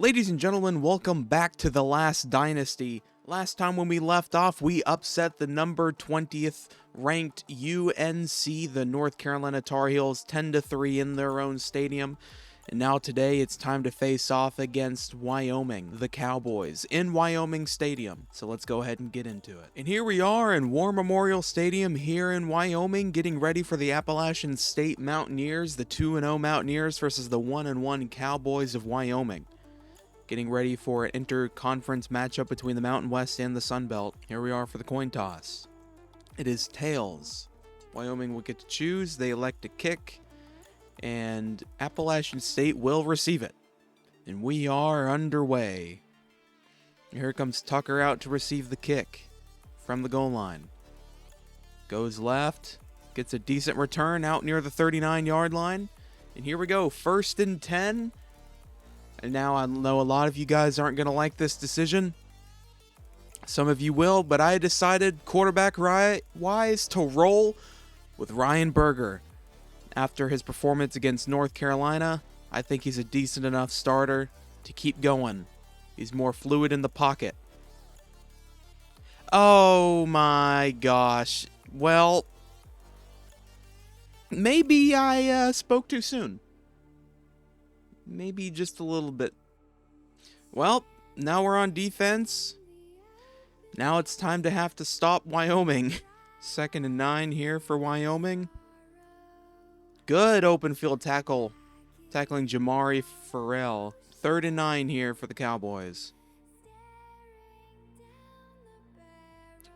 Ladies and gentlemen, welcome back to the last Dynasty. Last time when we left off, we upset the number 20th ranked UNC, the North Carolina Tar Heels, 10-3 in their own stadium. And now today it's time to face off against Wyoming, the Cowboys, in Wyoming Stadium. So let's go ahead and get into it. And here we are in War Memorial Stadium here in Wyoming, getting ready for the Appalachian State Mountaineers, the 2-0 Mountaineers versus the 1-1 Cowboys of Wyoming. Getting ready for an inter-conference matchup between the Mountain West and the Sun Belt. Here we are for the coin toss. It is tails. Wyoming will get to choose. They elect to kick, and Appalachian State will receive it. And we are underway. Here comes Tucker out to receive the kick from the goal line. Goes left, gets a decent return out near the 39-yard line. And here we go, 1st and 10. And now I know a lot of you guys aren't going to like this decision. Some of you will, but I decided quarterback-wise to roll with Ryan Berger. After his performance against North Carolina, I think he's a decent enough starter to keep going. He's more fluid in the pocket. Oh my gosh. Well, maybe I spoke too soon. Maybe just a little bit. Well, now we're on defense. Now it's time to have to stop Wyoming. 2nd and 9 here for Wyoming. Good open field tackle. Tackling Jamari Farrell. 3rd and 9 here for the Cowboys.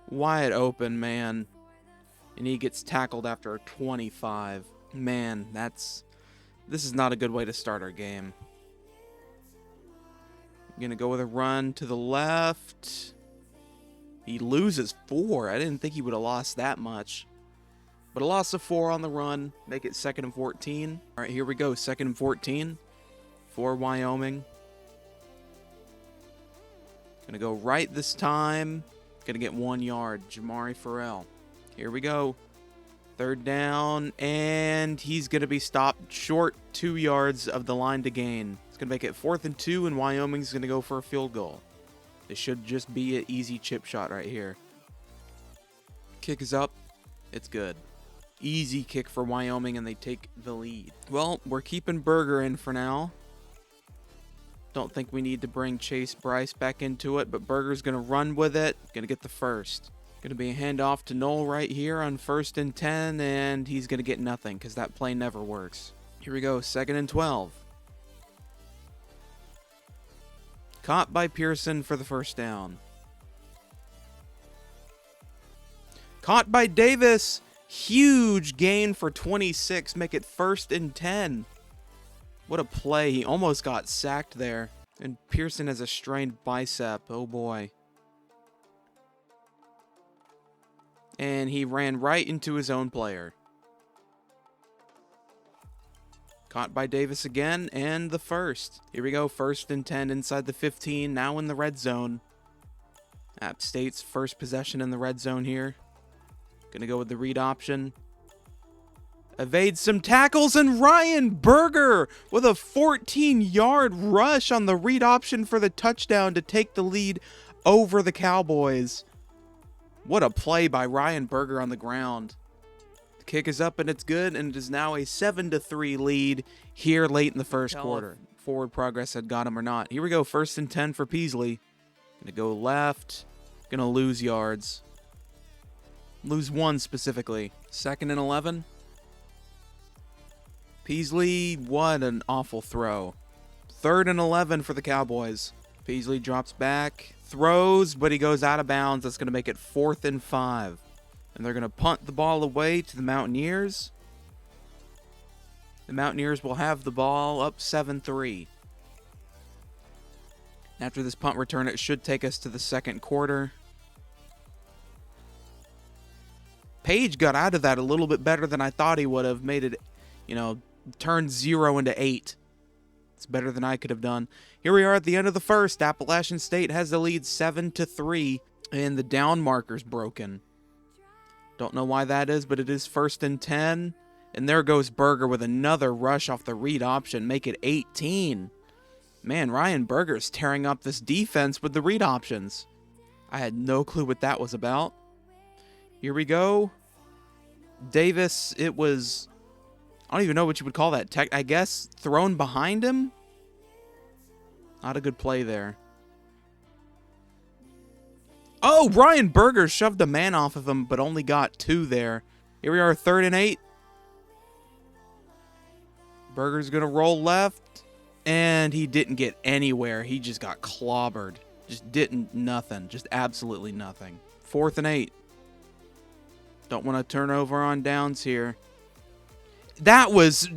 Wide open, man. And he gets tackled after a 25. Man, this is not a good way to start our game. Gonna go with a run to the left. He loses 4. I didn't think he would have lost that much. But a loss of 4 on the run. Make it 2nd and 14. All right, here we go. 2nd and 14 for Wyoming. Gonna go right this time. Gonna get 1 yard. Jamari Farrell. Here we go. 3rd down, and he's going to be stopped short 2 yards of the line to gain. It's going to make it 4th and 2, and Wyoming's going to go for a field goal. This should just be an easy chip shot right here. Kick is up. It's good. Easy kick for Wyoming, and they take the lead. Well, we're keeping Berger in for now. Don't think we need to bring Chase Bryce back into it, but Berger's going to run with it. Going to get the first. Going to be a handoff to Knoll right here on 1st and 10, and he's going to get nothing because that play never works. Here we go, 2nd and 12. Caught by Pearson for the 1st down. Caught by Davis. Huge gain for 26. Make it 1st and 10. What a play. He almost got sacked there. And Pearson has a strained bicep. Oh boy. And he ran right into his own player. Caught by Davis again, and the first. Here we go, 1st and 10 inside the 15, now in the red zone. App State's first possession in the red zone here. Gonna go with the read option. Evades some tackles, and Ryan Berger with a 14-yard rush on the read option for the touchdown to take the lead over the Cowboys. What a play by Ryan Berger on the ground. The kick is up and it's good, and it is now a 7-3 lead here late in the first quarter. Forward progress had got him or not. Here we go, 1st and 10 for Peasley. Gonna go left. Gonna lose yards. Lose 1 specifically. 2nd and 11. Peasley, what an awful throw. 3rd and 11 for the Cowboys. Peasley drops back, throws, but he goes out of bounds. That's going to make it 4th and 5. And they're going to punt the ball away to the Mountaineers. The Mountaineers will have the ball up 7-3. After this punt return, it should take us to the 2nd quarter. Page got out of that a little bit better than I thought he would have. Made it, turned 0 into 8. It's better than I could have done. Here we are at the end of the first. Appalachian State has the lead 7-3, and the down marker's broken. Don't know why that is, but it is 1st and 10. And there goes Berger with another rush off the read option. Make it 18. Man, Ryan Berger's tearing up this defense with the read options. I had no clue what that was about. Here we go. Davis, it was... I don't even know what you would call that. I guess thrown behind him? Not a good play there. Oh, Ryan Berger shoved a man off of him, but only got 2 there. Here we are, 3rd and 8. Berger's going to roll left, and he didn't get anywhere. He just got clobbered. Just nothing. Just absolutely nothing. 4th and 8. Don't want to turn over on downs here. That was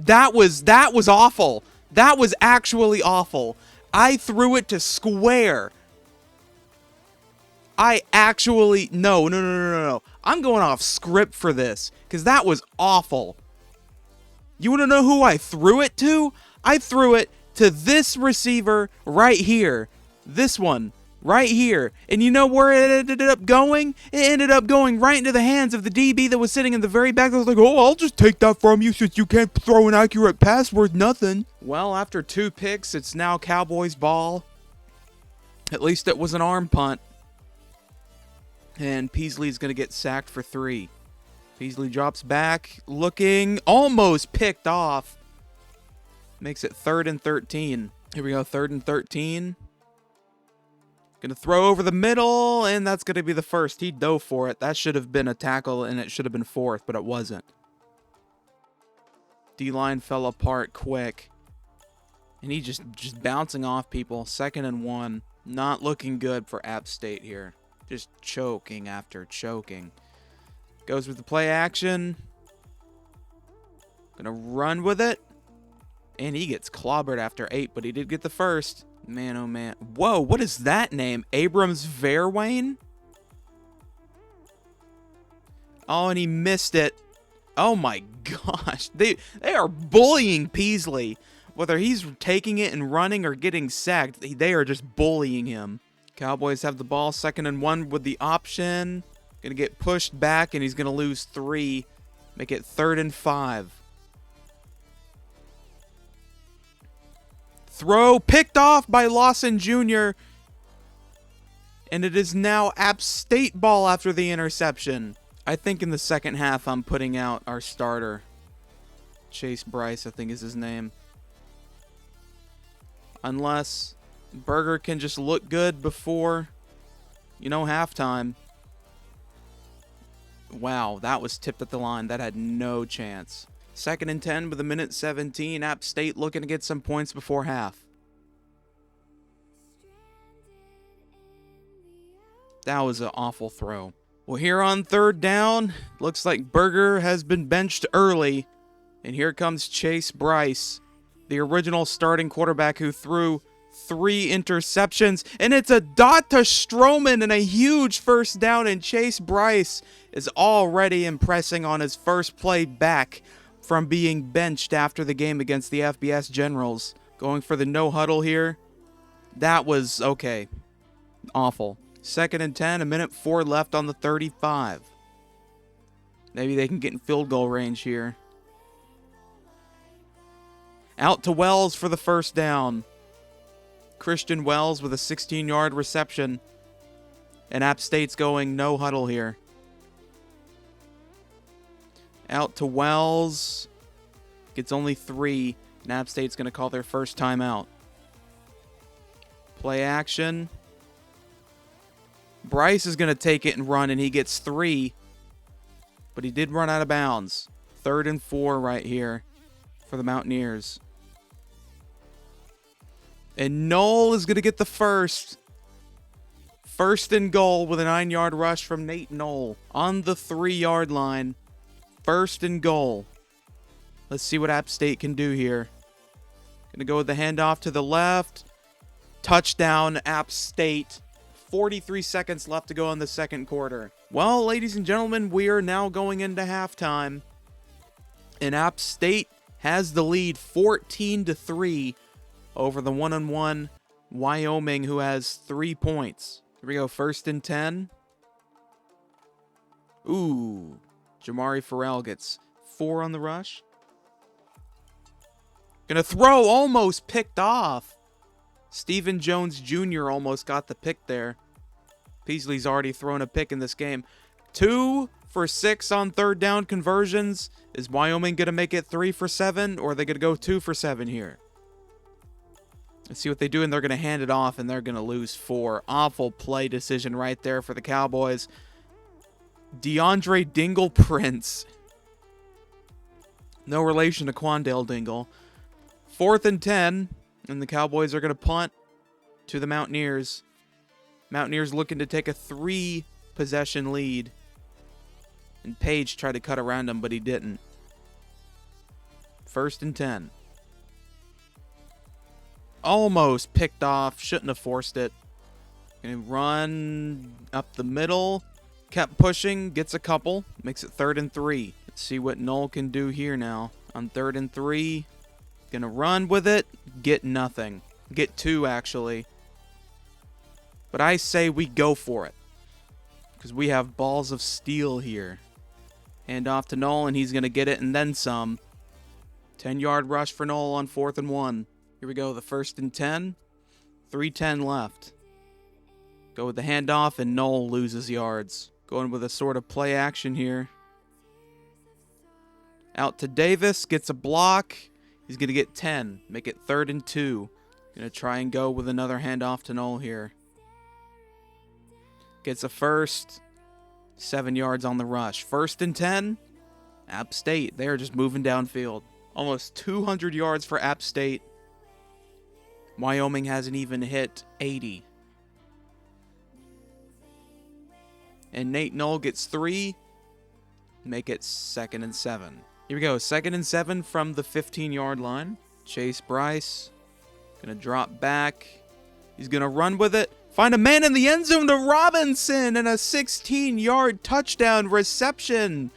awful. That was actually awful. I threw it to square. No. I'm going off script for this, because that was awful. You want to know who I threw it to? I threw it to this receiver right here. This one, right here. And you know where it ended up going? It ended up going right into the hands of the DB that was sitting in the very back. I was like, oh, I'll just take that from you since you can't throw an accurate pass worth nothing. Well, after 2 picks, it's now Cowboys ball. At least it was an arm punt. And Peasley's going to get sacked for 3. Peasley drops back, looking almost picked off. Makes it 3rd and 13. Here we go, 3rd and 13. Going to throw over the middle, and that's going to be the first. He dove for it. That should have been a tackle, and it should have been 4th, but it wasn't. D-line fell apart quick. And he just bouncing off people. 2nd and 1. Not looking good for App State here. Just choking after choking. Goes with the play action. Gonna run with it. And he gets clobbered after 8, but he did get the first. Man, oh man. Whoa, what is that name? Abrams Verwain? Oh, and he missed it. Oh my gosh. They are bullying Peasley. Whether he's taking it and running or getting sacked, they are just bullying him. Cowboys have the ball, 2nd and 1 with the option. Gonna get pushed back, and he's gonna lose 3. Make it 3rd and 5. Throw picked off by Lawson Jr. And it is now App State ball after the interception. I think in the second half I'm putting out our starter. Chase Bryce, I think is his name. Unless Berger can just look good before, halftime. Wow, that was tipped at the line. That had no chance. 2nd and 10 with 1:17. App State looking to get some points before half. That was an awful throw. Well, here on 3rd down, looks like Berger has been benched early. And here comes Chase Bryce, the original starting quarterback who threw 3 interceptions, and it's a dot to Stroman and a huge first down, and Chase Bryce is already impressing on his first play back from being benched after the game against the FBS Generals. Going for the no huddle here. That was okay. Awful. 2nd and 10, 1:04 left on the 35. Maybe they can get in field goal range here. Out to Wells for the first down. Christian Wells with a 16-yard reception. And App State's going no huddle here. Out to Wells. Gets only 3. And App State's going to call their first timeout. Play action. Bryce is going to take it and run, and he gets 3. But he did run out of bounds. 3rd and 4 right here for the Mountaineers. And Knoll is going to get the first. 1st and goal with a 9-yard rush from Nate Knoll on the 3-yard line. 1st and goal. Let's see what App State can do here. Going to go with the handoff to the left. Touchdown, App State. 43 seconds left to go in the second quarter. Well, ladies and gentlemen, we are now going into halftime. And App State has the lead 14-3 over the 1-on-1 Wyoming, who has 3 points. Here we go, 1st and 10. Ooh, Jamari Farrell gets 4 on the rush. Gonna throw, almost picked off. Stephen Jones Jr. almost got the pick there. Peasley's already thrown a pick in this game. 2 for 6 on third down conversions. Is Wyoming going to make it 3 for 7, or are they going to go 2 for 7 here? Let's see what they do, and they're going to hand it off, and they're going to lose 4. Awful play decision right there for the Cowboys. DeAndre Dingle Prince. No relation to Quandale Dingle. 4th and 10, and the Cowboys are going to punt to the Mountaineers. Mountaineers looking to take a 3-possession lead. And Page tried to cut around him, but he didn't. 1st and 10. Almost picked off. Shouldn't have forced it. Gonna run up the middle. Kept pushing. Gets a couple. Makes it 3rd and 3. Let's see what Knoll can do here now. On 3rd and 3. Gonna run with it. Get nothing. Get 2, actually. But I say we go for it. Because we have balls of steel here. Hand off to Knoll, and he's gonna get it and then some. 10-yard rush for Knoll on 4th and 1. Here we go, the 1st and 10. 3:10 left. Go with the handoff, and Knoll loses yards. Going with a sort of play action here. Out to Davis, gets a block. He's going to get 10. Make it 3rd and 2. Going to try and go with another handoff to Knoll here. Gets a first. 7 yards on the rush. 1st and 10. App State, they're just moving downfield. Almost 200 yards for App State. Wyoming hasn't even hit 80. And Nate Knoll gets 3. Make it 2nd and 7. Here we go. 2nd and 7 from the 15-yard line. Chase Bryce. Gonna drop back. He's gonna run with it. Find a man in the end zone to Robinson. And a 16-yard touchdown reception.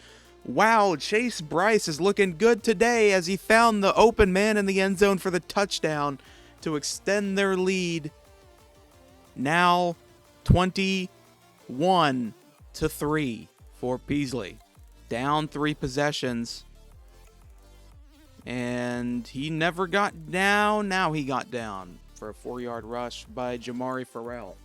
Wow, Chase Bryce is looking good today as he found the open man in the end zone for the touchdown to extend their lead. Now 21-3 for Peasley. Down 3 possessions. And he never got down. Now he got down for a 4-yard rush by Jamari Farrell.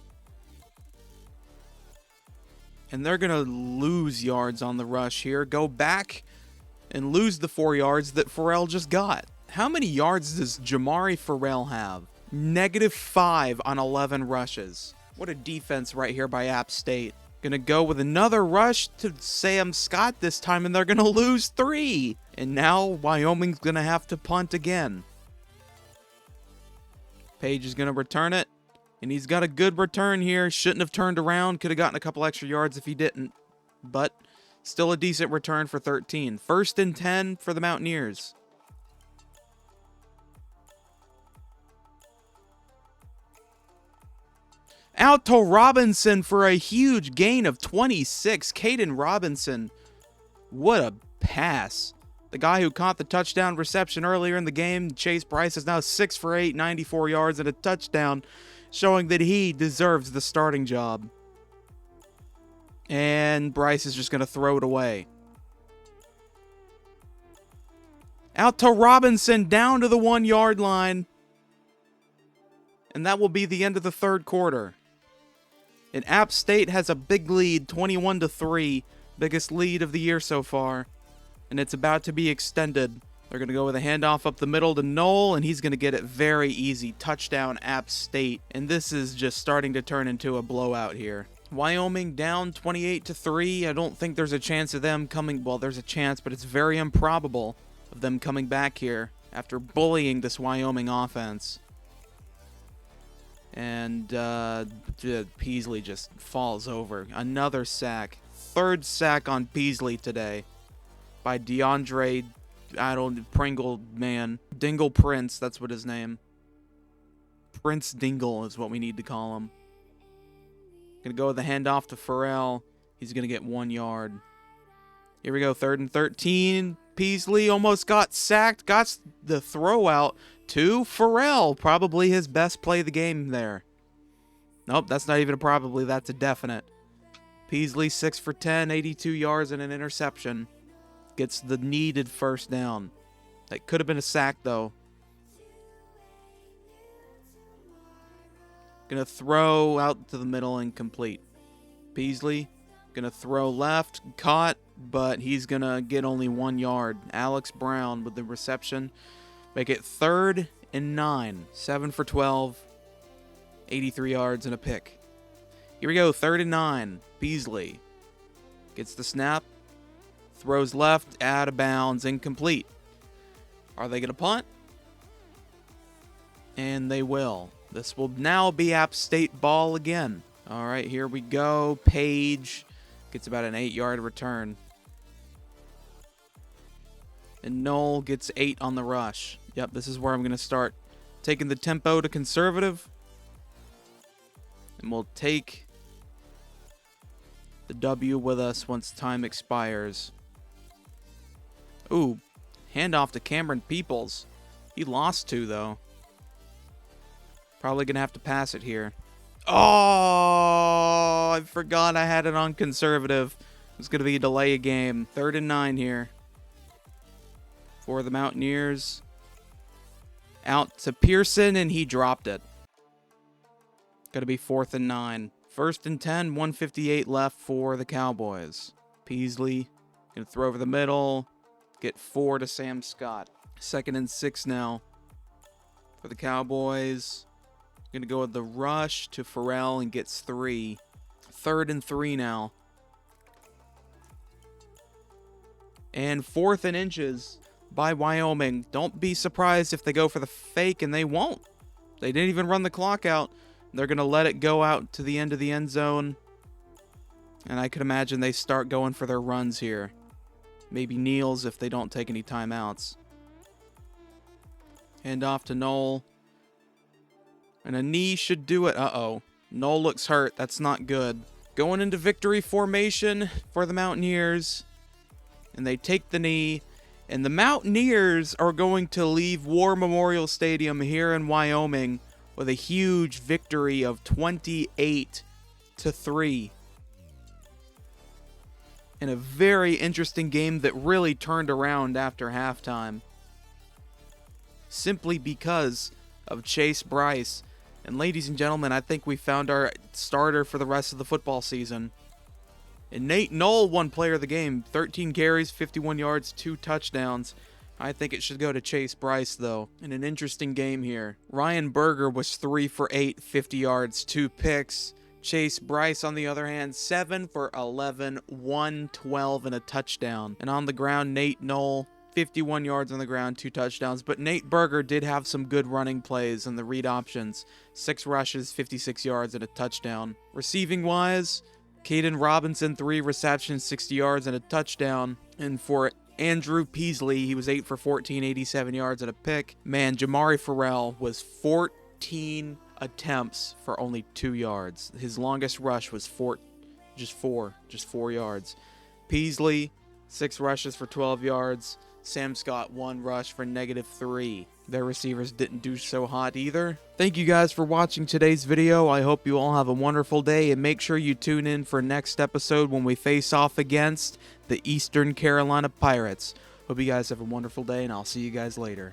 And they're going to lose yards on the rush here. Go back and lose the 4 yards that Farrell just got. How many yards does Jamari Farrell have? -5 on 11 rushes. What a defense right here by App State. Gonna go with another rush to Sam Scott this time, and they're gonna lose 3. And now Wyoming's gonna have to punt again. Page is gonna return it, and he's got a good return here. Shouldn't have turned around. Could have gotten a couple extra yards if he didn't. But still a decent return for 13. 1st and 10 for the Mountaineers. Out to Robinson for a huge gain of 26. Caden Robinson. What a pass. The guy who caught the touchdown reception earlier in the game, Chase Bryce, is now 6 for 8, 94 yards and a touchdown, showing that he deserves the starting job. And Bryce is just going to throw it away. Out to Robinson, down to the 1-yard line. And that will be the end of the 3rd quarter. And App State has a big lead, 21-3, biggest lead of the year so far. And it's about to be extended. They're going to go with a handoff up the middle to Knoll, and he's going to get it very easy. Touchdown, App State. And this is just starting to turn into a blowout here. Wyoming down 28-3. I don't think there's a chance of them coming. Well, there's a chance, but it's very improbable of them coming back here after bullying this Wyoming offense. And Peasley just falls over. Another sack. 3rd sack on Peasley today by DeAndre, Pringle, man. Dingle Prince, that's what his name. Prince Dingle is what we need to call him. Gonna go with the handoff to Farrell. He's gonna get 1 yard. Here we go, 3rd and 13. Peasley almost got sacked. Got the throw out to Farrell. Probably his best play of the game there. Nope, that's not even a probably. That's a definite. Peasley 6 for 10, 82 yards and an interception. Gets the needed 1st down. That could have been a sack, though. Gonna throw out to the middle, incomplete. Peasley, gonna throw left, caught, but he's gonna get only 1 yard. Alex Brown with the reception. Make it 3rd and 9. 7 for 12. 83 yards and a pick. Here we go, 3rd and 9. Peasley gets the snap. Throws left, out of bounds, incomplete. Are they gonna punt? And they will. This will now be App State ball again. All right, here we go. Page gets about an 8-yard return. And Knoll gets 8 on the rush. Yep, this is where I'm going to start taking the tempo to conservative. And we'll take the W with us once time expires. Ooh, handoff to Cameron Peoples. He lost 2, though. Probably going to have to pass it here. Oh, I forgot I had it on conservative. It's going to be a delay of game. 3rd and 9 here for the Mountaineers. Out to Pearson, and he dropped it. Going to be 4th and 9. 1st and 10, 1:58 left for the Cowboys. Peasley going to throw over the middle. Get 4 to Sam Scott. 2nd and 6 now for the Cowboys. Going to go with the rush to Farrell and gets 3. 3rd and 3 now. And 4th and inches by Wyoming. Don't be surprised if they go for the fake, and they won't. They didn't even run the clock out. They're going to let it go out to the end of the end zone. And I could imagine they start going for their runs here. Maybe kneels if they don't take any timeouts. Hand off to Knoll. And a knee should do it. Uh-oh. Knoll looks hurt. That's not good. Going into victory formation for the Mountaineers. And they take the knee. And the Mountaineers are going to leave War Memorial Stadium here in Wyoming with a huge victory of 28-3. In a very interesting game that really turned around after halftime. Simply because of Chase Bryce. And ladies and gentlemen, I think we found our starter for the rest of the football season. And Nate Knoll won player of the game. 13 carries, 51 yards, 2 touchdowns. I think it should go to Chase Bryce, though. In an interesting game here. Ryan Berger was 3 for 8, 50 yards, 2 picks. Chase Bryce, on the other hand, 7 for 11, 112, and a touchdown. And on the ground, Nate Knoll, 51 yards on the ground, 2 touchdowns. But Nate Berger did have some good running plays in the read options. 6 rushes, 56 yards, and a touchdown. Receiving-wise, Caden Robinson, 3 receptions, 60 yards, and a touchdown. And for Andrew Peasley, he was 8 for 14, 87 yards, and a pick. Man, Jamari Farrell was 14 attempts for only 2 yards. His longest rush was just four yards. Peasley, 6 rushes for 12 yards. Sam Scott, 1 rush for -3. Their receivers didn't do so hot either. Thank you guys for watching today's video. I hope you all have a wonderful day, and make sure you tune in for next episode when we face off against the Eastern Carolina Pirates. Hope you guys have a wonderful day, and I'll see you guys later.